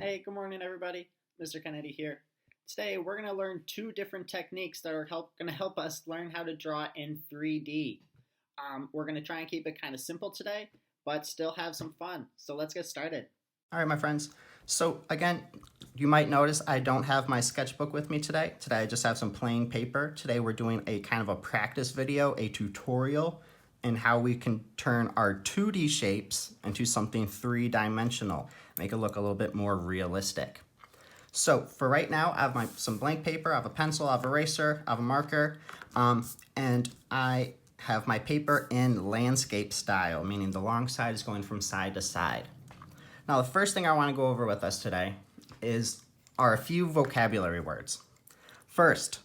Hey, good morning, everybody. Mr. Kennedy here. Today, we're going to learn two different techniques that are going to help us learn how to draw in 3D. We're going to try and keep it kind of simple today, but still have some fun. So let's get started. All right, my friends. So again, you might notice I don't have my sketchbook with me today. Today I just have some plain paper. Today we're doing a kind of a practice video, a tutorial in how we can turn our 2D shapes into something three-dimensional, make it look a little bit more realistic. So for right now, I have some blank paper, I have a pencil, I have an eraser, I have a marker, and I have my paper in landscape style, meaning the long side is going from side to side. Now, the first thing I want to go over with us today are a few vocabulary words. First,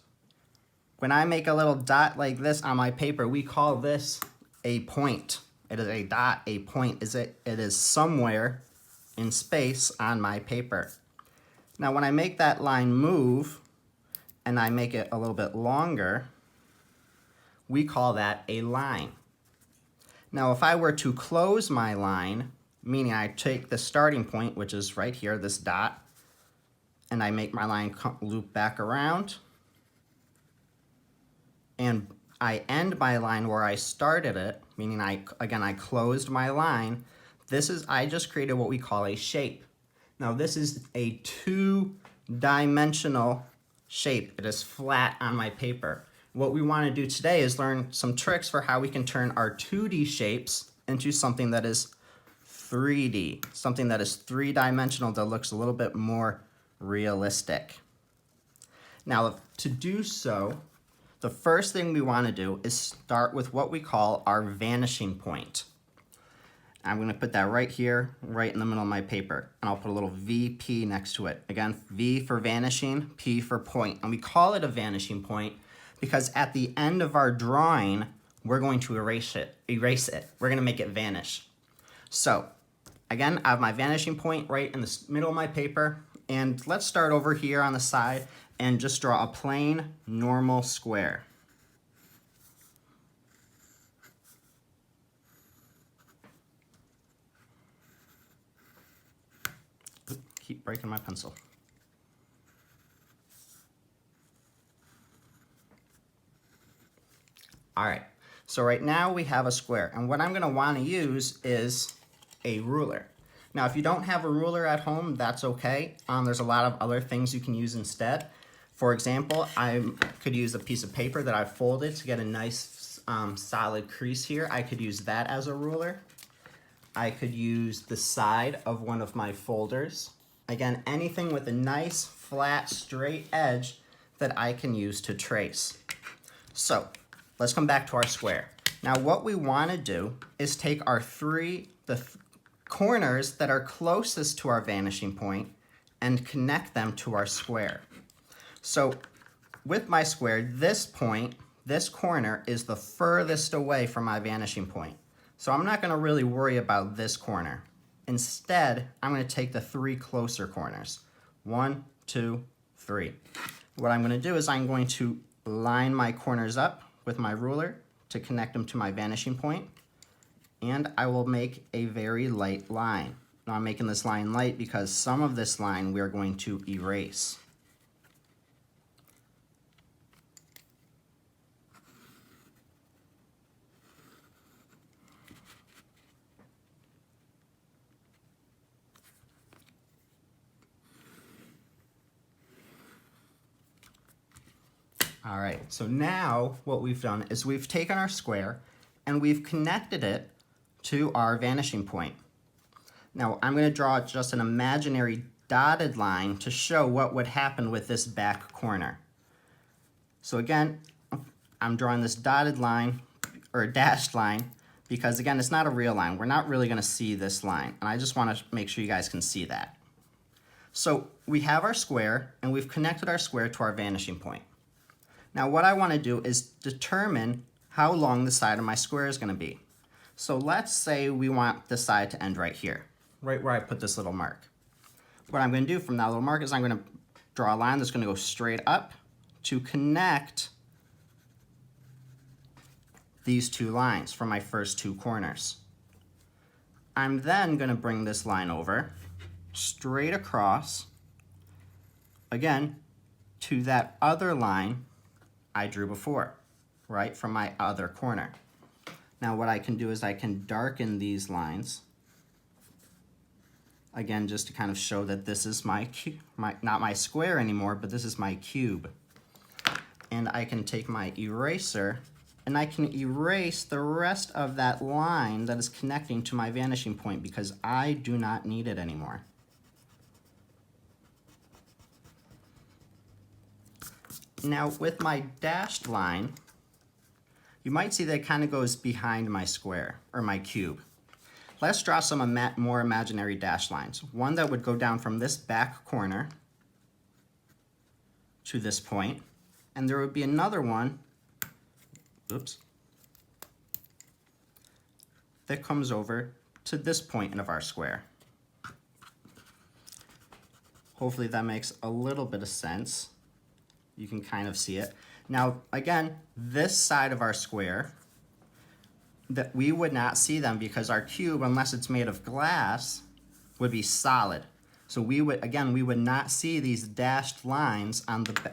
when I make a little dot like this on my paper, we call this a point. It is a dot, a point. It is somewhere in space on my paper. Now, when I make that line move and I make it a little bit longer, we call that a line. Now, if I were to close my line, meaning I take the starting point, which is right here, this dot, and I make my line loop back around, and I end my line where I started it, meaning I closed my line. I just created what we call a shape. Now this is a two-dimensional shape. It is flat on my paper. What we want to do today is learn some tricks for how we can turn our 2D shapes into something that is 3D, something that is three-dimensional that looks a little bit more realistic. Now, to do so, the first thing we want to do is start with what we call our vanishing point. I'm going to put that right here, right in the middle of my paper, and I'll put a little VP next to it. Again, V for vanishing, P for point. And we call it a vanishing point because at the end of our drawing, we're going to erase it. We're going to make it vanish. So, again, I have my vanishing point right in the middle of my paper, and let's start over here on the side and just draw a plain, normal square. Keep breaking my pencil. All right, so right now we have a square, and what I'm going to want to use is a ruler. Now, if you don't have a ruler at home, that's okay. There's a lot of other things you can use instead. For example, I could use a piece of paper that I've folded to get a nice solid crease here. I could use that as a ruler. I could use the side of one of my folders. Again, anything with a nice, flat, straight edge that I can use to trace. So, let's come back to our square. Now, what we want to do is take our corners that are closest to our vanishing point and connect them to our square. So, with my square, this corner is the furthest away from my vanishing point. So I'm not going to really worry about this corner. Instead, I'm going to take the three closer corners. 1, 2, 3. What I'm going to do is I'm going to line my corners up with my ruler to connect them to my vanishing point, and I will make a very light line. Now I'm making this line light because some of this line we are going to erase. All right, so now what we've done is we've taken our square and we've connected it to our vanishing point. Now I'm going to draw just an imaginary dotted line to show what would happen with this back corner. So again, I'm drawing this dotted line or a dashed line because again, it's not a real line. We're not really going to see this line, and I just want to make sure you guys can see that. So we have our square and we've connected our square to our vanishing point. Now what I want to do is determine how long the side of my square is going to be. So let's say we want the side to end right here, right where I put this little mark. What I'm going to do from that little mark is I'm going to draw a line that's going to go straight up to connect these two lines from my first two corners. I'm then going to bring this line over straight across, again, to that other line I drew before, right, from my other corner. Now what I can do is I can darken these lines, again, just to kind of show that this is not my square anymore, but this is my cube. And I can take my eraser and I can erase the rest of that line that is connecting to my vanishing point because I do not need it anymore. Now with my dashed line, you might see that it kind of goes behind my square or my cube. Let's draw some more imaginary dashed lines. One that would go down from this back corner to this point, and there would be another one, oops, that comes over to this point of our square. Hopefully that makes a little bit of sense. You can kind of see it. Now, again, this side of our square, that we would not see them because our cube, unless it's made of glass, would be solid. So we would not see these dashed lines on the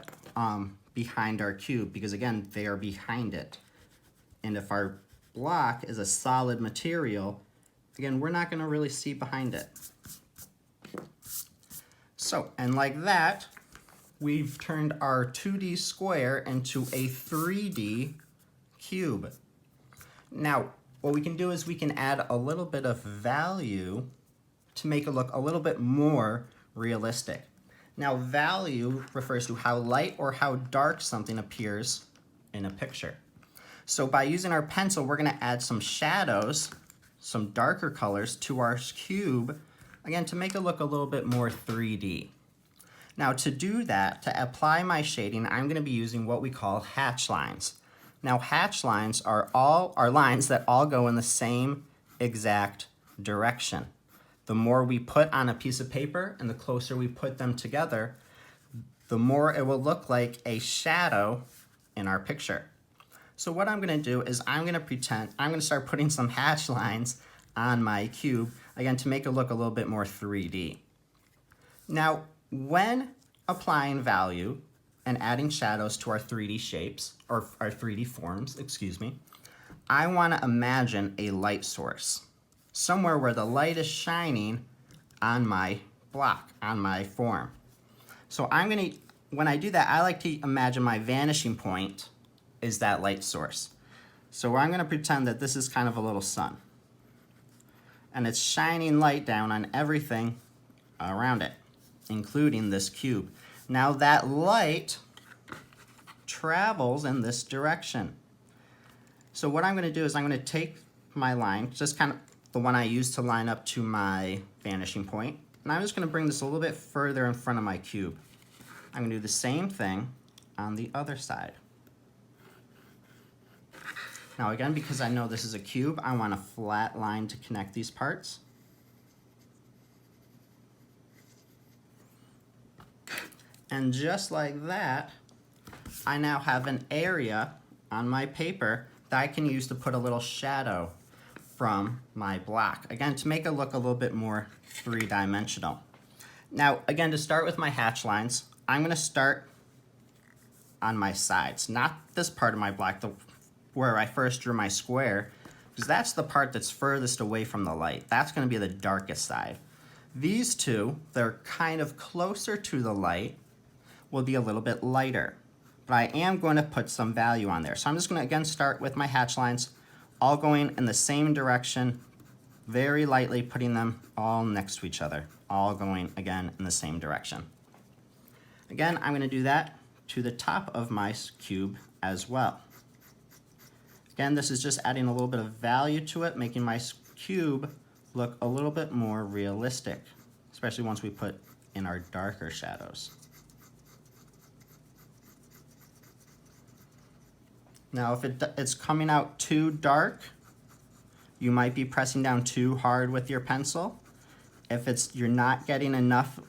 behind our cube because again, they are behind it. And if our block is a solid material, again, we're not going to really see behind it. So, and like that, we've turned our 2D square into a 3D cube. Now, what we can do is we can add a little bit of value to make it look a little bit more realistic. Now, value refers to how light or how dark something appears in a picture. So by using our pencil, we're going to add some shadows, some darker colors to our cube, again, to make it look a little bit more 3D. Now, to do that, to apply my shading, I'm going to be using what we call hatch lines. Now, hatch lines are lines that all go in the same exact direction. The more we put on a piece of paper and the closer we put them together, the more it will look like a shadow in our picture. So what I'm going to do is I'm going to start putting some hatch lines on my cube, again, to make it look a little bit more 3D. Now, when applying value and adding shadows to our 3D shapes, or our 3D forms, excuse me, I want to imagine a light source, somewhere where the light is shining on my block, on my form. So when I do that, I like to imagine my vanishing point is that light source. So I'm going to pretend that this is kind of a little sun. And it's shining light down on everything around it, including this cube. Now that light travels in this direction. So what I'm going to do is I'm going to take my line, just kind of the one I used to line up to my vanishing point, and I'm just going to bring this a little bit further in front of my cube. I'm going to do the same thing on the other side. Now again, because I know this is a cube, I want a flat line to connect these parts. And just like that, I now have an area on my paper that I can use to put a little shadow from my block. Again, to make it look a little bit more three-dimensional. Now, again, to start with my hatch lines, I'm going to start on my sides, not this part of my block, where I first drew my square, because that's the part that's furthest away from the light. That's going to be the darkest side. These two, they're kind of closer to the light, will be a little bit lighter. But I am going to put some value on there. So I'm just going to, again, start with my hatch lines, all going in the same direction, very lightly putting them all next to each other, all going, again, in the same direction. Again, I'm going to do that to the top of my cube as well. Again, this is just adding a little bit of value to it, making my cube look a little bit more realistic, especially once we put in our darker shadows. Now, if it's coming out too dark, you might be pressing down too hard with your pencil. If you're not getting enough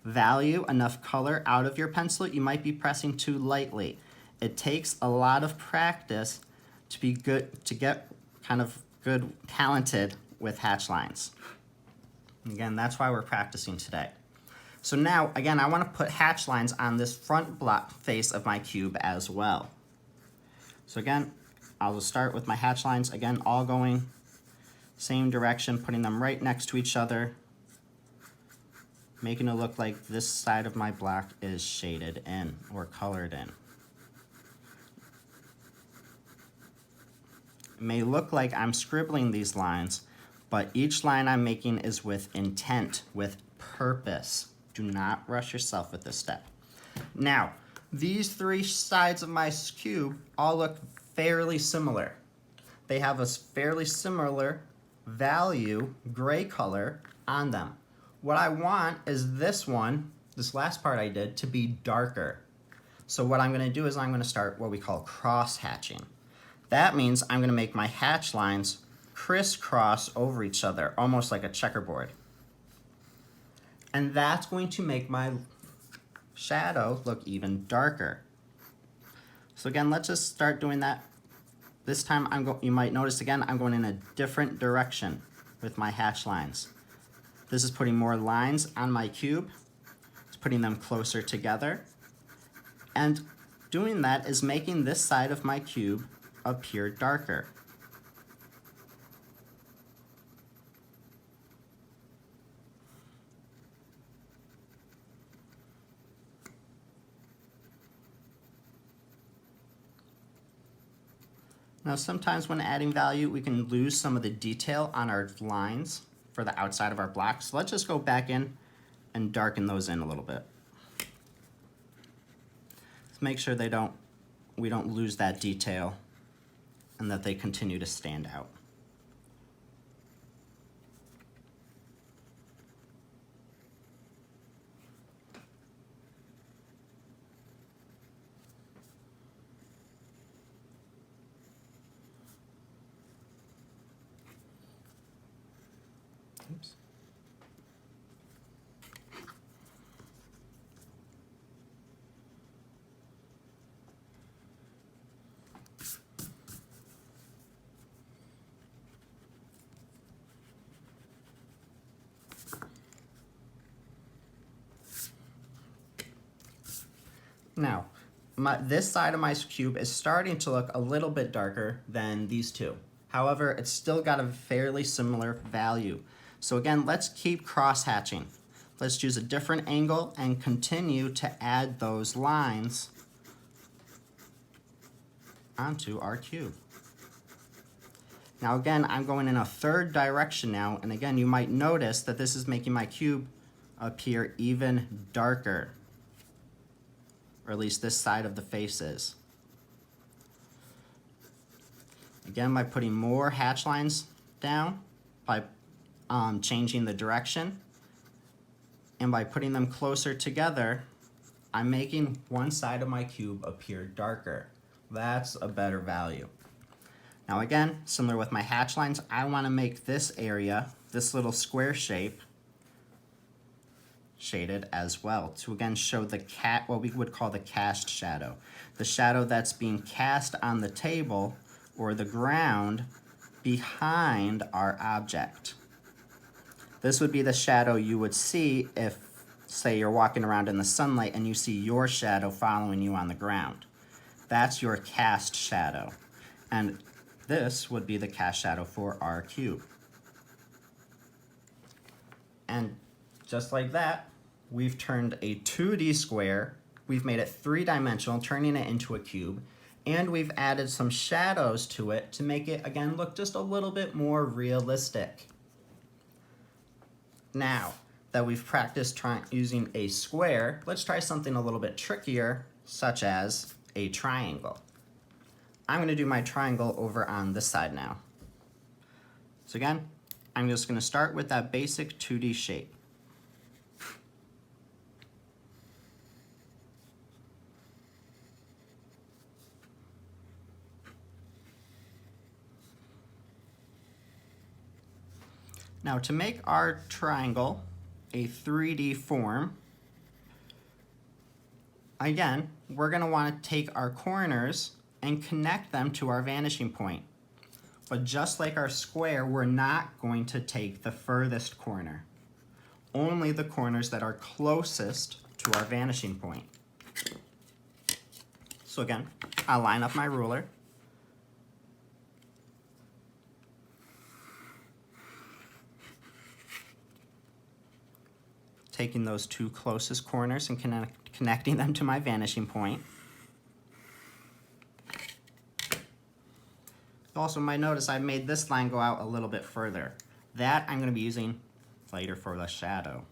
value, enough color out of your pencil, you might be pressing too lightly. It takes a lot of practice to be good, to get kind of good, talented with hatch lines. Again, that's why we're practicing today. So now, again, I want to put hatch lines on this front block face of my cube as well. So again, I'll start with my hatch lines, again, all going same direction, putting them right next to each other, making it look like this side of my block is shaded in or colored in. It may look like I'm scribbling these lines, but each line I'm making is with intent, with purpose. Do not rush yourself with this step. Now, these three sides of my cube all look fairly similar. They have a fairly similar value, gray color, on them. What I want is this one, this last part I did, to be darker. So what I'm going to do is I'm going to start what we call cross hatching. That means I'm going to make my hatch lines crisscross over each other, almost like a checkerboard. And that's going to make my shadow look even darker. So again, let's just start doing that. This time you might notice again, I'm going in a different direction with my hatch lines. This is putting more lines on my cube. It's putting them closer together. And doing that is making this side of my cube appear darker. Now sometimes when adding value, we can lose some of the detail on our lines for the outside of our block. So let's just go back in and darken those in a little bit. Let's make sure we don't lose that detail and that they continue to stand out. Oops. Now, this side of my cube is starting to look a little bit darker than these two. However, it's still got a fairly similar value. So again, let's keep cross-hatching. Let's choose a different angle and continue to add those lines onto our cube. Now again, I'm going in a third direction now, and again, you might notice that this is making my cube appear even darker, or at least this side of the face is. Again, by putting more hatch lines down, by changing the direction, and by putting them closer together, I'm making one side of my cube appear darker. That's a better value. Now again, similar with my hatch lines, I want to make this area, this little square shape, shaded as well to again show the what we would call the cast shadow. The shadow that's being cast on the table or the ground behind our object. This would be the shadow you would see if, say, you're walking around in the sunlight and you see your shadow following you on the ground. That's your cast shadow. And this would be the cast shadow for our cube. And just like that, we've turned a 2D square, we've made it three-dimensional, turning it into a cube, and we've added some shadows to it to make it, again, look just a little bit more realistic. Now that we've practiced using a square, let's try something a little bit trickier, such as a triangle. I'm going to do my triangle over on this side now. So again, I'm just going to start with that basic 2D shape. Now to make our triangle a 3D form, again, we're going to want to take our corners and connect them to our vanishing point. But just like our square, we're not going to take the furthest corner. only the corners that are closest to our vanishing point. So again, I'll line up my ruler. Taking those two closest corners and connecting them to my vanishing point. You also might notice I made this line go out a little bit further. That I'm going to be using later for the shadow.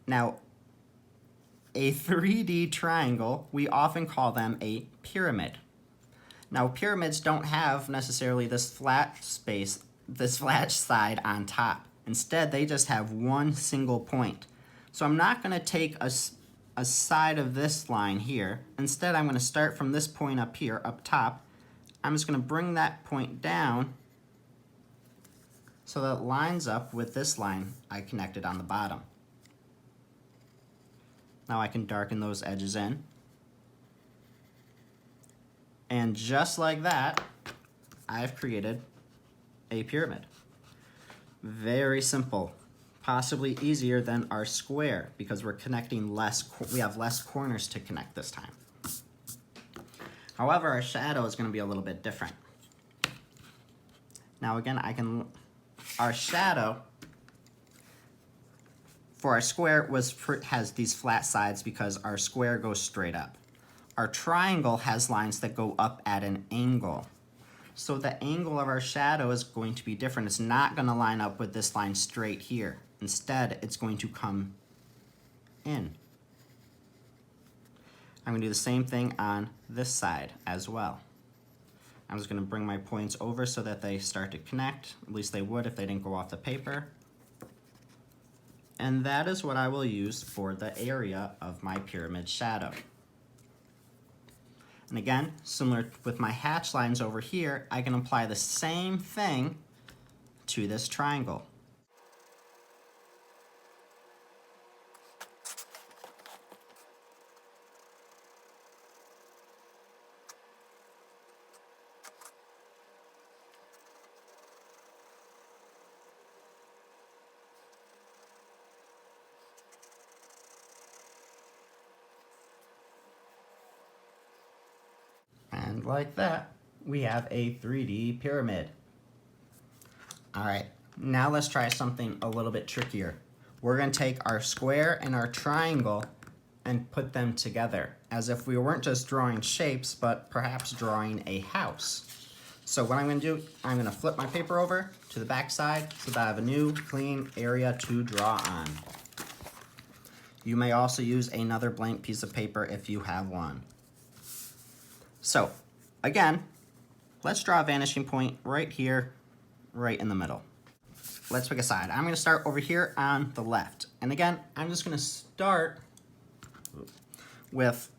Now, a 3D triangle, we often call them a pyramid. Now, pyramids don't have necessarily this flat space, this flat side on top. Instead, they just have one single point. So I'm not going to take a side of this line here. Instead, I'm going to start from this point up here, up top. I'm just going to bring that point down so that it lines up with this line I connected on the bottom. Now I can darken those edges in. And just like that, I've created a pyramid. Very simple. Possibly easier than our square because we're connecting we have less corners to connect this time. However, our shadow is going to be a little bit different. Now again, our shadow for our square has these flat sides because our square goes straight up. Our triangle has lines that go up at an angle. So the angle of our shadow is going to be different. It's not going to line up with this line straight here. Instead, it's going to come in. I'm going to do the same thing on this side as well. I'm just going to bring my points over so that they start to connect. At least they would if they didn't go off the paper. And that is what I will use for the area of my pyramid shadow. And again, similar with my hatch lines over here, I can apply the same thing to this triangle. And like that, we have a 3D pyramid. All right, now let's try something a little bit trickier. We're going to take our square and our triangle and put them together as if we weren't just drawing shapes, but perhaps drawing a house. So what I'm going to do, I'm going to flip my paper over to the back side so that I have a new clean area to draw on. You may also use another blank piece of paper if you have one. So, again, let's draw a vanishing point right here, right in the middle. Let's pick a side. I'm going to start over here on the left. And again, I'm just going to start with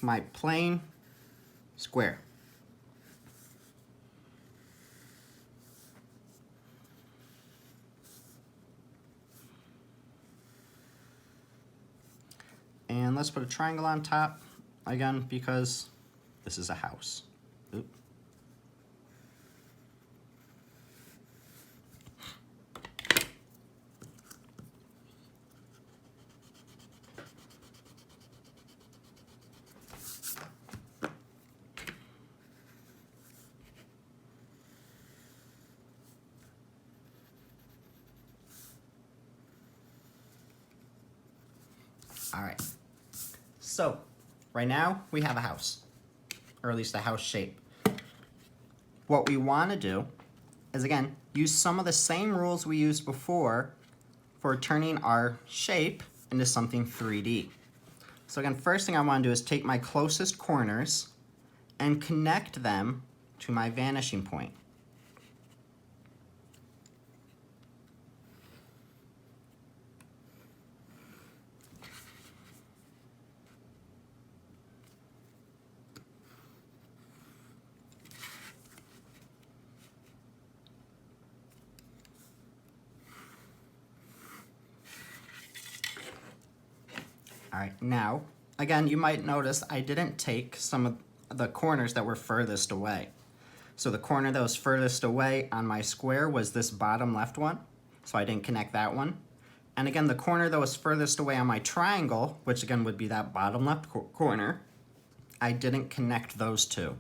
my plain square. And let's put a triangle on top, again, because this is a house. Oop. All right. So, right now, we have a house. Or at least a house shape. What we want to do is, again, use some of the same rules we used before for turning our shape into something 3D. So again, first thing I want to do is take my closest corners and connect them to my vanishing point. All right, now, again, you might notice I didn't take some of the corners that were furthest away. So the corner that was furthest away on my square was this bottom left one, so I didn't connect that one. And again, the corner that was furthest away on my triangle, which again would be that bottom left corner, I didn't connect those two.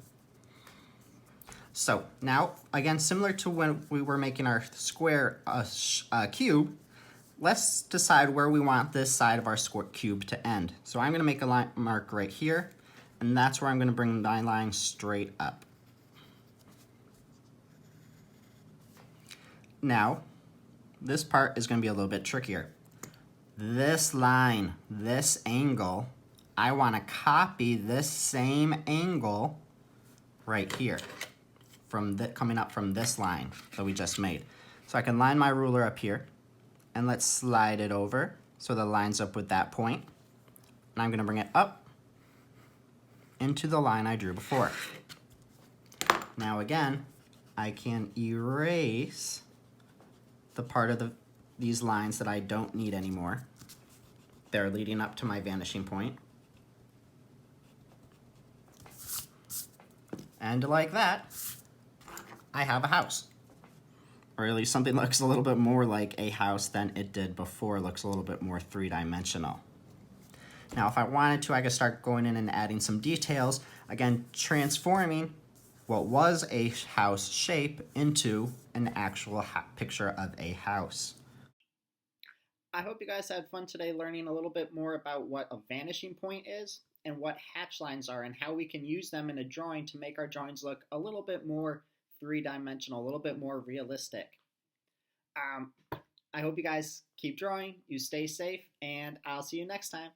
So now, again, similar to when we were making our square cube, let's decide where we want this side of our square cube to end. So I'm gonna make a line mark right here, and that's where I'm gonna bring my line straight up. Now, this part is gonna be a little bit trickier. This line, this angle, I wanna copy this same angle right here, coming up from this line that we just made. So I can line my ruler up here, and let's slide it over so that it lines up with that point. And I'm gonna bring it up into the line I drew before. Now again, I can erase the part of these lines that I don't need anymore. They're leading up to my vanishing point. And like that, I have a house. Or at least something that looks a little bit more like a house than it did before. It looks a little bit more three-dimensional. Now, if I wanted to, I could start going in and adding some details. Again, transforming what was a house shape into an actual picture of a house. I hope you guys had fun today learning a little bit more about what a vanishing point is and what hatch lines are and how we can use them in a drawing to make our drawings look a little bit more three-dimensional, a little bit more realistic. I hope you guys keep drawing, you stay safe, and I'll see you next time.